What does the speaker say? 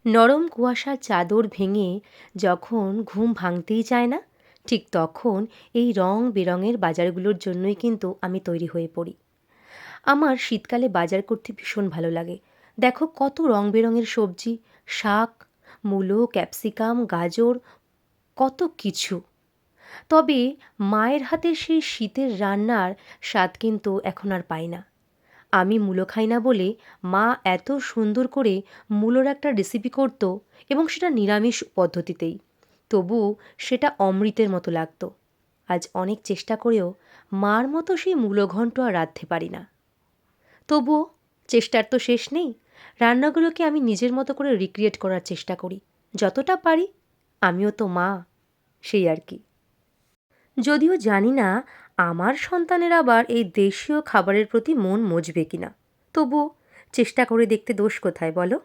নরম কুয়াশার চাদর ভেঙে যখন ঘুম ভাঙতেই চায় না, ঠিক তখন এই রং বেরঙের বাজারগুলোর জন্যই কিন্তু আমি তৈরি হয়ে পড়ি। আমার শীতকালে বাজার করতে ভীষণ ভালো লাগে। দেখো কত রং বেরঙের সবজি, শাক, মূলো, ক্যাপসিকাম, গাজর, কত কিছু। তবে মায়ের হাতের সেই শীতের রান্নার স্বাদ কিন্তু এখন আর পাই না। আমি মূলো খাই না বলে মা এত সুন্দর করে মূলোর একটা রেসিপি করতো, এবং সেটা নিরামিষ পদ্ধতিতেই। তবু সেটা অমৃতের মতো লাগতো। আজ অনেক চেষ্টা করেও মার মতো সেই মূলো ঘন্ট আর রাঁধতে পারি না। তবুও চেষ্টার তো শেষ নেই। রান্নাগুলোকে আমি নিজের মতো করে রিক্রিয়েট করার চেষ্টা করি যতটা পারি। আমিও তো মা, সেই আর কি। যদিও জানি না আমার সন্তানের আবার এই দেশীয় খাবারের প্রতি মন মজবে কিনা, তবুও চেষ্টা করে দেখতে দোষ কোথায় বলো।